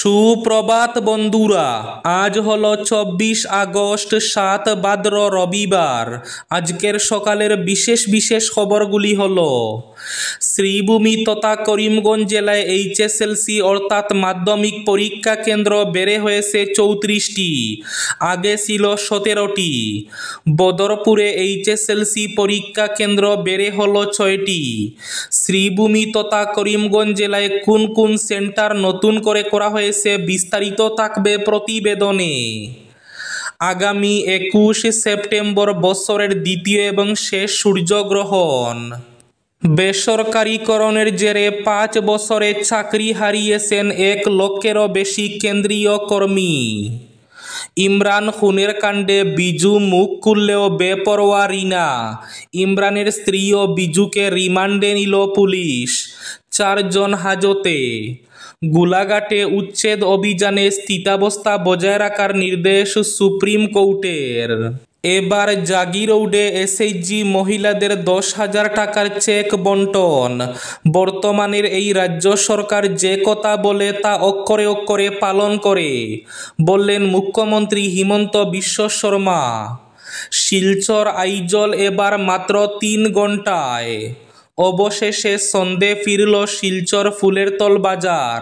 সুপ্রভাত বন্ধুরা, আজ হলো 24 আগস্ট 7 ভাদ্র রবিবার। আজকের সকালের বিশেষ বিশেষ খবরগুলি হলো শ্রীভূমি তথা করিমগঞ্জ জেলায় এইচএসএলসি অর্থাৎ মাধ্যমিক পরীক্ষা কেন্দ্র বেড়ে হয়েছে 34টি, আগে ছিল 17টি। বদরপুরে এইচএসএলসি পরীক্ষা কেন্দ্র বেড়ে হলো 6টি। শ্রীভূমি তথা করিমগঞ্জ জেলায় কোন কোন সেন্টার নতুন করে করা হয়েছে বিস্তারিত থাকবে প্রতিবেদনে। আগামী 21 সেপ্টেম্বর বছরের দ্বিতীয় এবং শেষ সূর্যগ্রহণ। বেসরকারীকরণের জেরে 5 বছরে চাকরি হারিয়েছেন 1 লক্ষেরও বেশি কেন্দ্রীয় কর্মী। ইমরান খুনের কাণ্ডে বিজু মুখ খুললেও বেপরোয়া রিনা। ইমরানের স্ত্রী ও বিজুকে রিমান্ডে নিল পুলিশ। 4 জন হাজতে। গোলাঘাটে উচ্ছেদ অভিযানে স্থিতাবস্থা বজায় রাখার নির্দেশ সুপ্রিম কোর্টের। এবার জাগিরৌডে এসএইচজি মহিলাদের 10,000 টাকার চেক বন্টন। বর্তমানের এই রাজ্য সরকার যে কথা বলে তা অক্ষরে অক্ষরে পালন করে, বললেন মুখ্যমন্ত্রী হিমন্ত বিশ্ব শর্মা। শিলচর আইজল এবার মাত্র 3 ঘন্টায়। অবশেষে সন্ধে ফিরল শিলচর ফুলেরতল বাজার।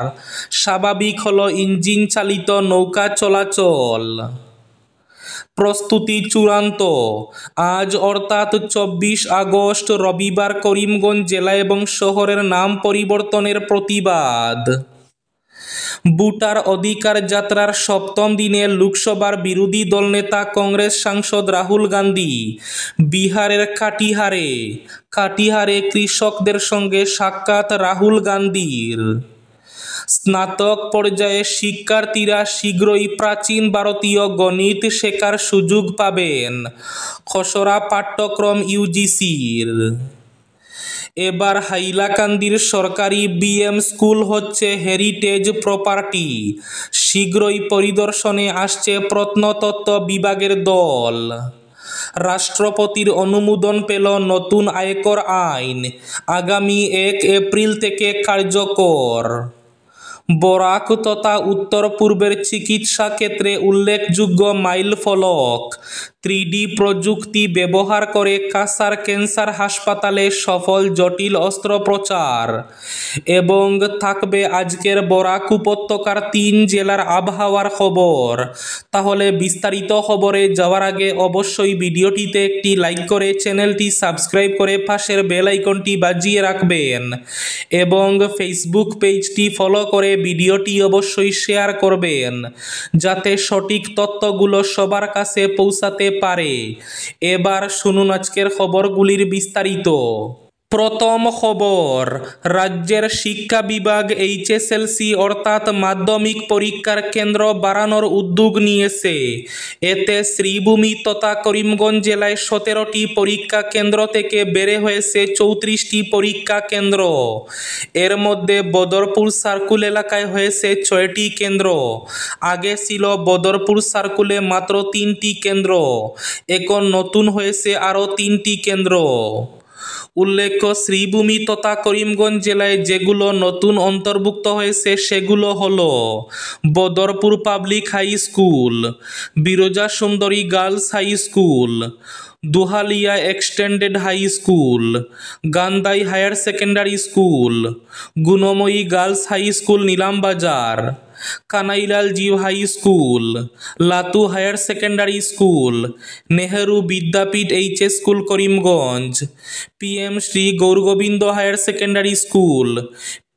স্বাভাবিক হলো ইঞ্জিন চালিত নৌকা চলাচল। প্রস্তুতি চূড়ান্ত। আজ অর্থাৎ 24 আগস্ট রবিবার করিমগঞ্জ জেলা এবং শহরের নাম পরিবর্তনের প্রতিবাদ। ভোটার অধিকার যাত্রার 7ম দিনে লোকসভার বিরোধী দলনেতা কংগ্রেস সাংসদ রাহুল গান্ধী বিহারের কাটিহারে কৃষকদের সঙ্গে সাক্ষাৎ রাহুল গান্ধীর। স্নাতক পর্যায়ে শিক্ষার্থীরা শীঘ্রই প্রাচীন ভারতীয় গণিত শেখার সুযোগ পাবেন, খসড়া পাঠ্যক্রম ইউজিসির। এবার হাইলাকান্দির সরকারি বিএম স্কুল হচ্ছে হেরিটেজ প্রপার্টি। শীঘ্রই পরিদর্শনে আসছে প্রত্নতত্ত্ব বিভাগের দল। রাষ্ট্রপতির অনুমোদন পেল নতুন আয়কর আইন, আগামী 1 এপ্রিল থেকে কার্যকর। বরাক তথা উত্তর পূর্বের চিকিৎসা ক্ষেত্রে উল্লেখযোগ্য মাইলফলক। 3D প্রযুক্তি ব্যবহার করে কাসার ক্যান্সার হাসপাতালে সফল জটিল অস্ত্রোপচার। এবং থাকবে আজকের বরাক উপত্যকার 3 জেলার আবহাওয়ার খবর। তাহলে বিস্তারিত খবরে যাওয়ার আগে অবশ্যই ভিডিওটিতে একটি লাইক করে চ্যানেলটি সাবস্ক্রাইব করে পাশের বেল আইকনটি বাজিয়ে রাখবেন এবং ফেসবুক পেজটি ফলো করে ভিডিওটি অবশ্যই শেয়ার করবেন, যাতে সঠিক তথ্যগুলো সবার কাছে পৌঁছাতে পারে। এবার শুনুন আজকের খবরগুলির বিস্তারিত। প্রথম খবর, রাজ্যের শিক্ষা বিভাগ এইচএসএলসি অর্থাৎ মাধ্যমিক পরীক্ষার কেন্দ্র বাড়ানোর উদ্যোগ নিয়েছে। এতে শ্রীভূমি তথা করিমগঞ্জ জেলায় 17টি পরীক্ষা কেন্দ্র থেকে বেড়ে হয়েছে 34টি পরীক্ষা কেন্দ্র। এর মধ্যে বদরপুর সার্কুল এলাকায় হয়েছে 6টি কেন্দ্র। আগে ছিল বদরপুর সার্কুলে মাত্র 3টি কেন্দ্র। এখন নতুন হয়েছে আরও 3টি কেন্দ্র। উল্লেখ্য, শ্রীভূমি তথা করিমগঞ্জ জেলায় যেগুলো নতুন অন্তর্ভুক্ত হয়েছে সেগুলো হলো Badarpur public high school, Biraja Sundari girls high school, Duhalia extended high school, Gandhai higher secondary school, Gunamoyee girls high school Nilambazar, Kanailal Jiu high school, Latu higher secondary school, Nehru Vidyapeeth HS school Karimganj, PM Shri Gaurgobinda higher secondary school,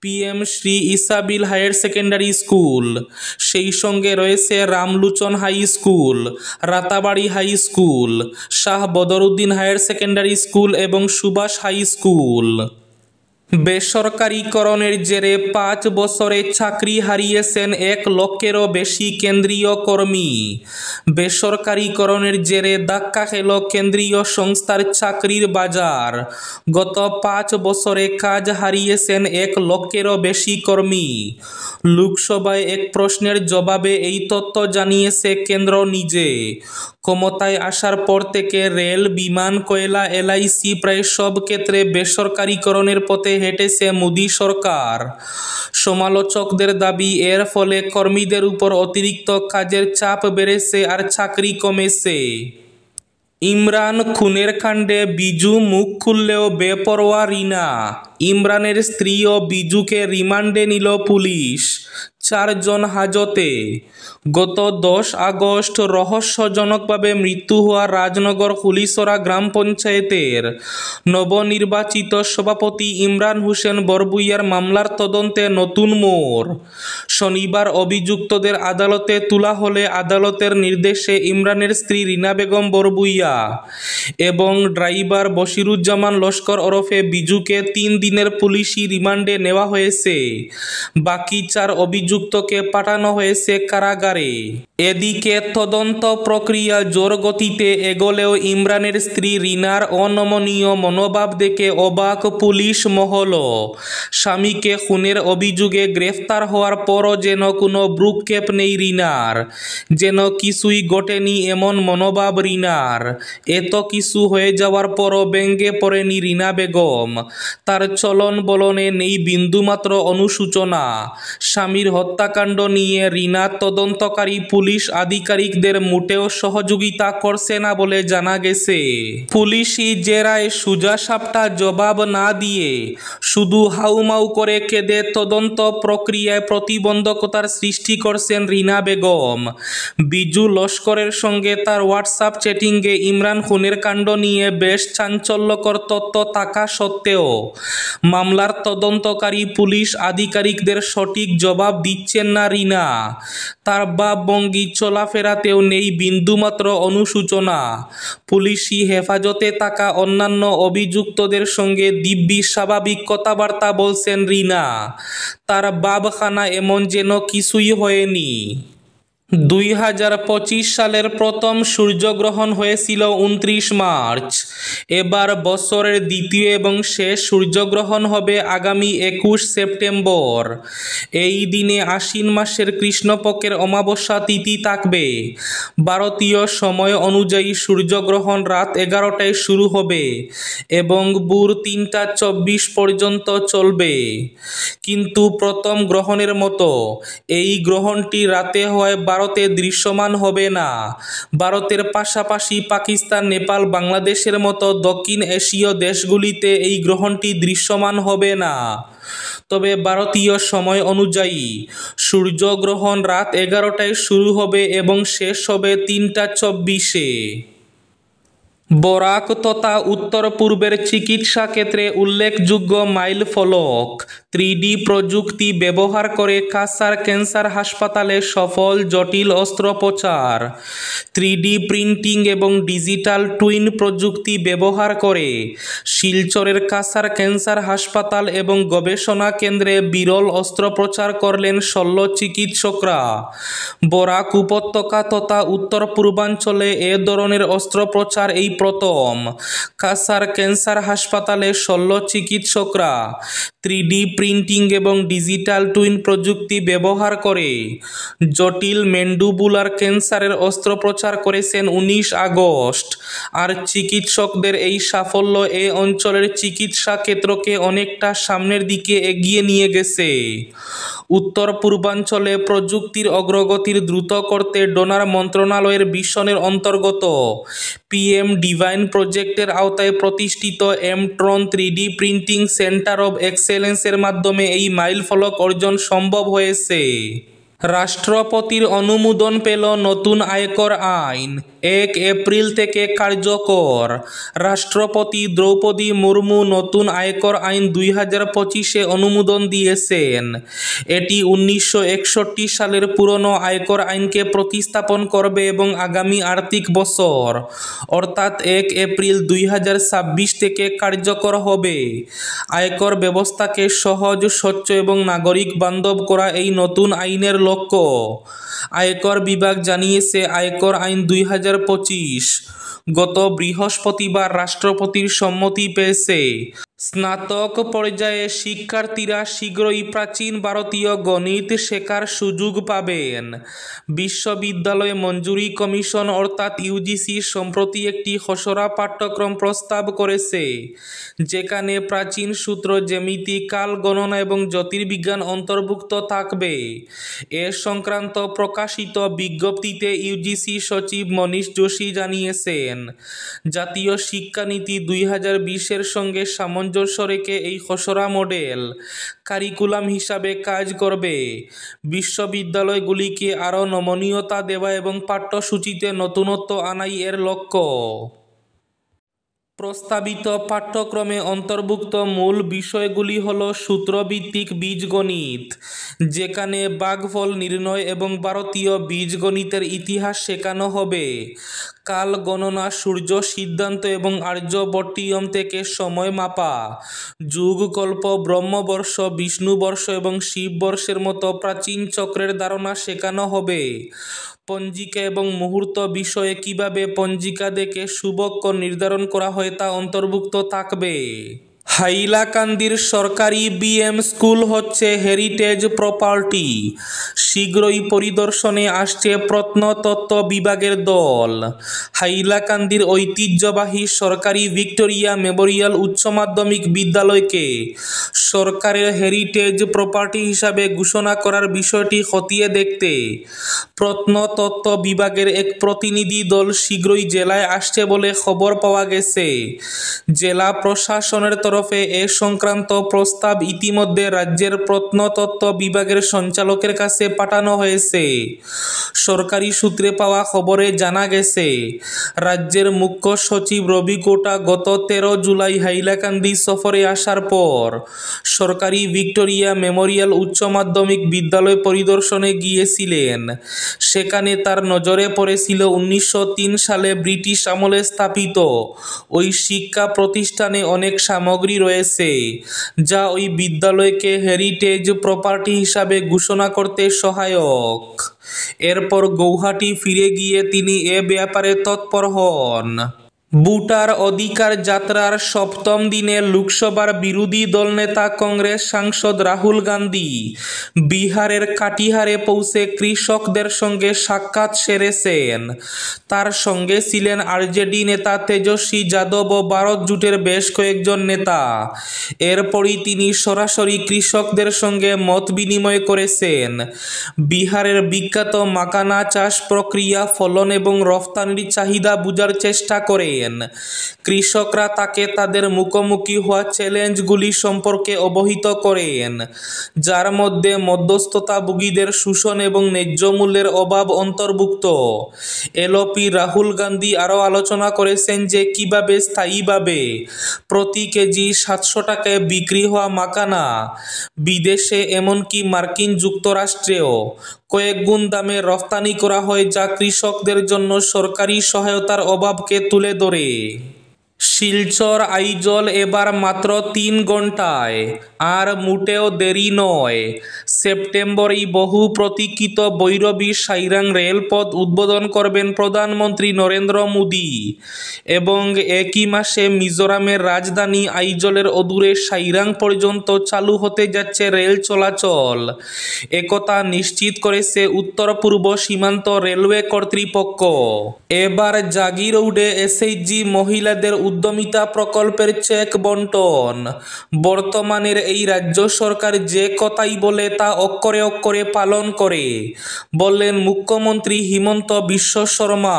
PM Shri Isabil higher secondary school. সেই সঙ্গে রয়েছে Ramlochan high school, Ratabari high school, Shah Badruddin higher secondary school এবং Subhash high school. বেসরকারীকরণের জেরে 5 বছরে চাকরি হারিয়েছেন 1 লক্ষেরও বেশি কেন্দ্রীয় কর্মী। বেসরকারীকরণের জেরে ধাক্কা খেল কেন্দ্রীয় সংস্থার চাকরির বাজার। গত 5 বছরে কাজ হারিয়েছেন 1 লক্ষেরও বেশি কর্মী। লোকসভায় এক প্রশ্নের জবাবে এই তথ্য জানিয়েছে কেন্দ্র নিজে। ক্ষমতায় আসার পর থেকে রেল, বিমান, কয়লা, এলআইসি প্রায় সব ক্ষেত্রে বেসরকারীকরণের পথে হেঁটেছে মোদী সরকার। সমালোচকদের দাবি, এর ফলে কর্মীদের উপর অতিরিক্ত কাজের চাপ বেড়েছে আর চাকরি কমেছে। ইমরান খুনের কাণ্ডে বিজু মুখ খুললেও বেপরোয়া রিনা। ইমরানের স্ত্রী ও বিজুকে রিমান্ডে নিল পুলিশ। 4 জন হাজতে। গত 10 আগস্ট রহস্যজনকভাবে মৃত্যু হওয়া রাজনগর হুলিসরা গ্রাম পঞ্চায়েতের নবনির্বাচিত সভাপতি ইমরান হোসেন বরবুইয়ার মামলার তদন্তে নতুন মোড়। শনিবার অভিযুক্তদের আদালতে তোলা হলে আদালতের নির্দেশে ইমরানের স্ত্রী রিনা বেগম বরবুইয়া এবং ড্রাইভার বশিরুজ্জামান লস্কর ওরফে বিজুকে 3 দিনের পুলিশি রিমান্ডে নেওয়া হয়েছে। বাকি 4 অভিযুক্তকে পাঠানো হয়েছে কারাগারে। এদিকে তদন্ত প্রক্রিয়া জোর গতিতে এগোলেও ইমরানের স্ত্রী রিনার অনমনীয় মনোভাব দেখে অবাক পুলিশ মহল। স্বামীকে খুনের অভিযোগে গ্রেফতার হওয়ার পরও যেন কোনো ভ্রুক্ষেপ নেই রিনার, যেন কিছুই ঘটেনি এমন মনোভাব রিনার। এত কিছু হয়ে যাওয়ার পরও ব্যঙ্গে পড়েনি রিনা বেগম। তার চলন বলনে নেই বিন্দুমাত্র অনুশোচনা। স্বামীর হত্যাকাণ্ড নিয়ে রিনা তদন্তকারী পুলিশ আধিকারিকদের মোটেও সহযোগিতা করছে না বলে জানা গেছে। পুলিশি জেরায় সোজাসাপটা জবাব না দিয়ে শুধু হাউমাউ করে কেঁদে তদন্ত প্রক্রিয়ায় প্রতিবন্ধকতার সৃষ্টি করছেন রিনা বেগম। বিজু লস্করের সঙ্গে তার হোয়াটসঅ্যাপ চ্যাটিংয়ে ইমরান খুনের কাণ্ড নিয়ে বেশ চাঞ্চল্যকর তথ্য থাকা সত্ত্বেও মামলার তদন্তকারী পুলিশ আধিকারিকদের সঠিক জবাব দিচ্ছেন না রিনা। তার ভাবভঙ্গি চলাফেরাতেও নেই বিন্দুমাত্র অনুশোচনা। পুলিশি হেফাজতে থাকা অন্যান্য অভিযুক্তদের সঙ্গে দিব্যি স্বাভাবিক কথাবার্তা বলছেন রিনা। তার ভাবখানা এমন যেন কিছুই হয়নি। 2025 সালের প্রথম সূর্যগ্রহণ হয়েছিল 29 মার্চ। এবার বছরের দ্বিতীয় এবং শেষ সূর্যগ্রহণ হবে আগামী 21 সেপ্টেম্বর। এই দিনে আশ্বিন মাসের কৃষ্ণপক্ষের অমাবস্যা তিথি থাকবে। ভারতীয় সময় অনুযায়ী সূর্যগ্রহণ রাত 11টায় শুরু হবে এবং ভোর 3টা 24 পর্যন্ত চলবে। কিন্তু প্রথম গ্রহণের মতো এই গ্রহণটি রাতে হওয়ায় ভারতে দৃশ্যমান হবে না। ভারতের পাশাপাশি পাকিস্তান, নেপাল, বাংলাদেশের মতো দক্ষিণ এশীয় দেশগুলিতে এই গ্রহণটি দৃশ্যমান হবে না। তবে ভারতীয় সময় অনুযায়ী সূর্যগ্রহণ রাত 11টায় শুরু হবে এবং শেষ হবে 3টা 24-এ। বরাক তথা উত্তর পূর্বের চিকিৎসা ক্ষেত্রে উল্লেখযোগ্য মাইল ফলক। 3D প্রযুক্তি ব্যবহার করে কাসার ক্যান্সার হাসপাতালে সফল জটিল অস্ত্রোপচার। 3D প্রিন্টিং এবং ডিজিটাল টুইন প্রযুক্তি ব্যবহার করে শিলচরের কাসার ক্যান্সার হাসপাতাল এবং গবেষণা কেন্দ্রে বিরল অস্ত্রোপচার করলেন শল্য চিকিৎসকরা। বরাক উপত্যকা তথা উত্তর পূর্বাঞ্চলে এ ধরনের অস্ত্রোপচার এই প্রথম। কাসার ক্যান্সার হাসপাতালে শল্য চিকিৎসকরা 3D প্রিন্টিং এবং ডিজিটাল টুইন প্রযুক্তি ব্যবহার করে জটিল ম্যান্ডিবুলার ক্যান্সারের অস্ত্রোপচার করেছেন 19 আগস্ট। আর চিকিৎসকদের এই সাফল্য এ অঞ্চলের চিকিৎসা ক্ষেত্রকে অনেকটা সামনের দিকে এগিয়ে নিয়ে গেছে। উত্তর পূর্বাঞ্চলে প্রযুক্তির অগ্রগতির দ্রুত করতে ডোনার মন্ত্রণালয়ের ভিশনের অন্তর্গত PM ডিভাইন প্রজেক্টের আওতায় প্রতিষ্ঠিত এমট্রন 3D প্রিন্টিং সেন্টার অব এক্সেলেন্সের মাধ্যমে এই মাইলফলক অর্জন সম্ভব হয়েছে। রাষ্ট্রপতির অনুমোদন পেল নতুন আয়কর আইন। 1 এপ্রিল থেকে কার্যকর। রাষ্ট্রপতি দ্রৌপদী মুর্মু নতুন আয়কর আইন 2025-এ অনুমোদন দিয়েছেন। এটি 1961 সালের পুরনো আয়কর আইনকে প্রতিস্থাপন করবে এবং আগামী আর্থিক বছর অর্থাৎ 1 এপ্রিল 2026 থেকে কার্যকর হবে। আয়কর ব্যবস্থাকে সহজ, স্বচ্ছ এবং নাগরিক বান্ধব করা এই নতুন আইনের লক্ষ্য। আয়কর বিভাগ জানিয়েছে, আয়কর আইন 2025 গত বৃহস্পতিবার রাষ্ট্রপতির সম্মতি পেয়েছে। স্নাতক পর্যায়ে শিক্ষার্থীরা শীঘ্রই প্রাচীন ভারতীয় গণিত শেখার সুযোগ পাবেন। বিশ্ববিদ্যালয় মঞ্জুরি কমিশন অর্থাৎ ইউজিসি সম্প্রতি একটি খসড়া পাঠ্যক্রম প্রস্তাব করেছে, যেখানে প্রাচীন সূত্র, জ্যামিতি, কাল গণনা এবং জ্যোতির্বিজ্ঞান অন্তর্ভুক্ত থাকবে। এ সংক্রান্ত প্রকাশিত বিজ্ঞপ্তিতে ইউজিসি সচিব মনীষ যোশী জানিয়েছেন, জাতীয় শিক্ষানীতি 2020-এর সঙ্গে সামঞ্জস্য রেখে এই খসড়া মডেল কারিকুলাম হিসাবে কাজ করবে। বিশ্ববিদ্যালয়গুলিকে আরও নমনীয়তা দেওয়া এবং পাঠ্যসূচিতে নতুনত্ব আনাই এর লক্ষ্য। প্রস্তাবিত পাঠ্যক্রমে অন্তর্ভুক্ত মূল বিষয়গুলি হল সূত্রভিত্তিক বীজগণিত, যেখানে ভাগফল নির্ণয় এবং ভারতীয় বীজগণিতের ইতিহাস শেখানো হবে। কাল গণনা, সূর্য সিদ্ধান্ত এবং আর্যভট্টিয়ম থেকে সময় মাপা, যুগকল্প, ব্রহ্মবর্ষ, বিষ্ণুবর্ষ এবং শিববর্ষের মতো প্রাচীন চক্রের ধারণা শেখানো হবে। পঞ্জিকা এবং মুহূর্ত বিষয়ে কিভাবে পঞ্জিকা দেখে শুভক্ষণ নির্ধারণ করা হয় তা অন্তর্ভুক্ত থাকবে। হাইলাকান্দির সরকারি বিএম স্কুল হচ্ছে হেরিটেজ প্রপার্টি। শীঘ্রই পরিদর্শনে আসছে প্রত্নতত্ত্ব বিভাগের দল। হাইলাকান্দির ঐতিহ্যবাহী সরকারি ভিক্টোরিয়া মেমোরিয়াল উচ্চ মাধ্যমিক বিদ্যালয়কে সরকারের হেরিটেজ প্রপার্টি হিসাবে ঘোষণা করার বিষয়টি খতিয়ে দেখতে প্রত্নতত্ত্ব বিভাগের এক প্রতিনিধি দল শীঘ্রই জেলায় আসছে বলে খবর পাওয়া গেছে। জেলা প্রশাসনের তরফে এ সংক্রান্ত প্রস্তাব ইতিমধ্যে রাজ্যের প্রত্নতত্ত্ব বিভাগের সঞ্চালকের কাছে পাঠানো হয়েছে। সরকারি সূত্রে পাওয়া খবরে জানা গেছে, রাজ্যের মুখ্য সচিব রবি কোটা গত 13 জুলাই হাইলাকান্দি সফরে আসার পর সরকারি ভিক্টোরিয়া মেমোরিয়াল উচ্চ মাধ্যমিক বিদ্যালয় পরিদর্শনে গিয়েছিলেন। সেখানে তার নজরে পড়েছিল 1903 সালে ব্রিটিশ আমলে স্থাপিত ওই শিক্ষা প্রতিষ্ঠানে অনেক সামগ্রী রয়েছে, যা ওই বিদ্যালয়কে হেরিটেজ প্রপার্টি হিসাবে ঘোষণা করতে সহায়ক। এরপর গৌহাটি ফিরে গিয়ে তিনি এ ব্যাপারে তৎপর হন। ভোটার অধিকার যাত্রার সপ্তম দিনে লোকসভার বিরোধী দলনেতা কংগ্রেস সাংসদ রাহুল গান্ধী বিহারের কাটিহারে পৌঁছে কৃষকদের সঙ্গে সাক্ষাৎ সেরেছেন। তার সঙ্গে ছিলেন আরজেডি নেতা তেজস্বী যাদব ও ভারত জোটের বেশ কয়েকজন নেতা। এরপরই তিনি সরাসরি কৃষকদের সঙ্গে মত বিনিময় করেছেন। বিহারের বিখ্যাত মাকানা চাষ প্রক্রিয়া, ফলন এবং রফতানির চাহিদা বোঝার চেষ্টা করেন। কৃষকরা তাকে তাদের মুখোমুখি হওয়া চ্যালেঞ্জগুলি সম্পর্কে অবহিত করেন, যার মধ্যে মধ্যস্থতাভোগীদের শোষণ এবং ন্যায্য মূল্যের অভাব অন্তর্ভুক্ত। এলপি রাহুল গান্ধী আরও আলোচনা করেছেন যে কিভাবে স্থায়ীভাবে প্রতি কেজি 700 টাকায় বিক্রি হওয়া মাকানা বিদেশে, এমনকি মার্কিন যুক্তরাষ্ট্রেও কয়েক গুণ দামে রফতানি করা হয়, যা কৃষকদের জন্য সরকারি সহায়তার অভাবকে তুলে ধরে। শিলচর আইজল এবার মাত্র 3 ঘন্টায়, আর মোটেও দেরি নয়। সেপ্টেম্বরেই বহু প্রতীক্ষিত ভৈরবী সাইরাং রেলপথ উদ্বোধন করবেন প্রধানমন্ত্রী নরেন্দ্র মোদী, এবং একই মাসে মিজোরামের রাজধানী আইজলের অদূরে সাইরাং পর্যন্ত চালু হতে যাচ্ছে রেল চলাচল। একথা নিশ্চিত করেছে উত্তর পূর্ব সীমান্ত রেলওয়ে কর্তৃপক্ষ। এবার জাগিরৌডে এসএইচজি মহিলাদের উদ্যমিতা প্রকল্পের চেক বন্টন। বর্তমানের এই রাজ্য সরকার যে কথাই বলে তা অক্ষরে অক্ষরে পালন করে, বললেন মুখ্যমন্ত্রী হিমন্ত বিশ্ব শর্মা।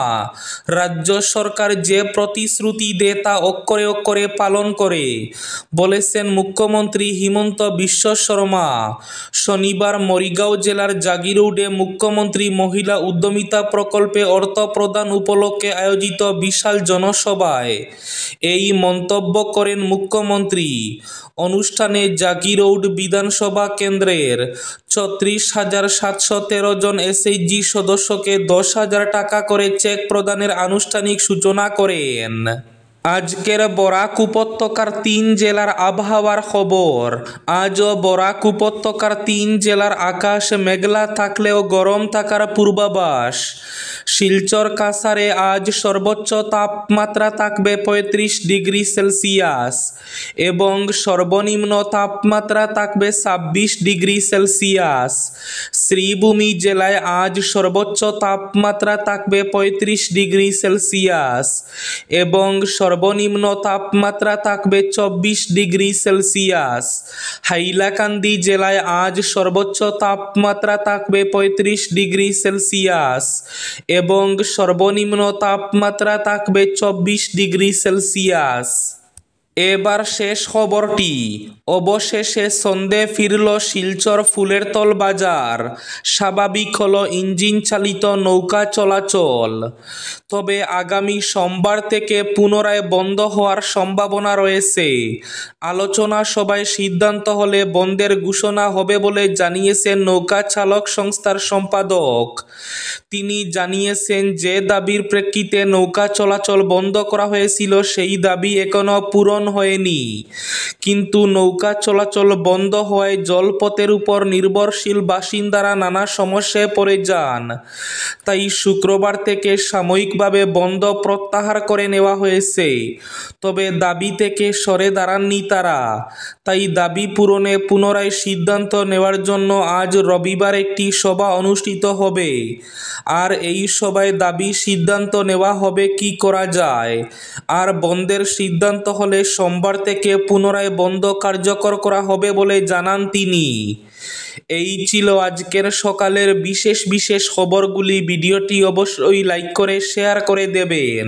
রাজ্য সরকার যে প্রতিশ্রুতি দেয় তা অক্ষরে অক্ষরে পালন করে, বলেছেন মুখ্যমন্ত্রী হিমন্ত বিশ্ব শর্মা। শনিবার মরিগাঁও জেলার জাগিরৌডে মুখ্যমন্ত্রী মহিলা উদ্যমিতা প্রকল্পে অর্থ প্রদান উপলক্ষে আয়োজিত বিশাল জনসভায় এই মন্তব্য করেন মুখ্যমন্ত্রী। অনুষ্ঠানে জাগিরৌড বিধানসভা কেন্দ্রের 34,713 জন এসএইচজি সদস্যকে 10,000 টাকা করে চেক প্রদানের আনুষ্ঠানিক সূচনা করেন। আজকের বরাক উপত্যকার 3 জেলার আবহাওয়ার খবর। আজও বরাক উপত্যকার 3 জেলার আকাশ মেঘলা থাকলেও গরম থাকার পূর্বাভাস। শিলচর কাছাড়ে আজ সর্বোচ্চ তাপমাত্রা থাকবে 35 ডিগ্রি সেলসিয়াস এবং সর্বনিম্ন তাপমাত্রা থাকবে 26 ডিগ্রি সেলসিয়াস। শ্রীভূমি জেলায় আজ সর্বোচ্চ তাপমাত্রা থাকবে 35 ডিগ্রি সেলসিয়াস এবং সর্বনিম্ন তাপমাত্রা থাকবে 24 ডিগ্রি সেলসিয়াস। হাইলাকান্দি জেলায় আজ সর্বোচ্চ তাপমাত্রা থাকবে 35 ডিগ্রি সেলসিয়াস এবং সর্বনিম্ন তাপমাত্রা থাকবে 24 ডিগ্রি সেলসিয়াস। এবার শেষ খবরটি। অবশেষে সন্ধে ফিরল শিলচর ফুলেরতল বাজার। স্বাভাবিক হলো ইঞ্জিন চালিত নৌকা চলাচল। তবে আগামী সোমবার থেকে পুনরায় বন্ধ হওয়ার সম্ভাবনা রয়েছে। আলোচনা সভায় সিদ্ধান্ত হলে বন্ধের ঘোষণা হবে বলে জানিয়েছেন নৌকা চালক সংস্থার সম্পাদক। তিনি জানিয়েছেন যে দাবির প্রেক্ষিতে নৌকা চলাচল বন্ধ করা হয়েছিল সেই দাবি এখনো পূরণ হয়নি। কিন্তু নৌকা চলাচল বন্ধ হওয়ায় জলপথের উপর নির্ভরশীল বাসিন্দারা নানা সমস্যায় পড়ে যান। তাই শুক্রবার থেকে সাময়িকভাবে বন্ধ প্রত্যাহার করে নেওয়া হয়েছে। তবে দাবি থেকে সরে দাঁড়াননি তারা। তাই দাবি পূরণে পুনরায় সিদ্ধান্ত নেওয়ার জন্য আজ রবিবার একটি সভা অনুষ্ঠিত হবে। আর এই সভায় দাবি সিদ্ধান্ত নেওয়া হবে কি করা যায়। আর বন্ধের সিদ্ধান্ত হলে সোমবার থেকে পুনরায় বন্ধ কার্যকর করা হবে বলে জানান তিনি। এই ছিল আজকের সকালের বিশেষ খবরগুলি। ভিডিওটি অবশ্যই লাইক করে শেয়ার করে দেবেন।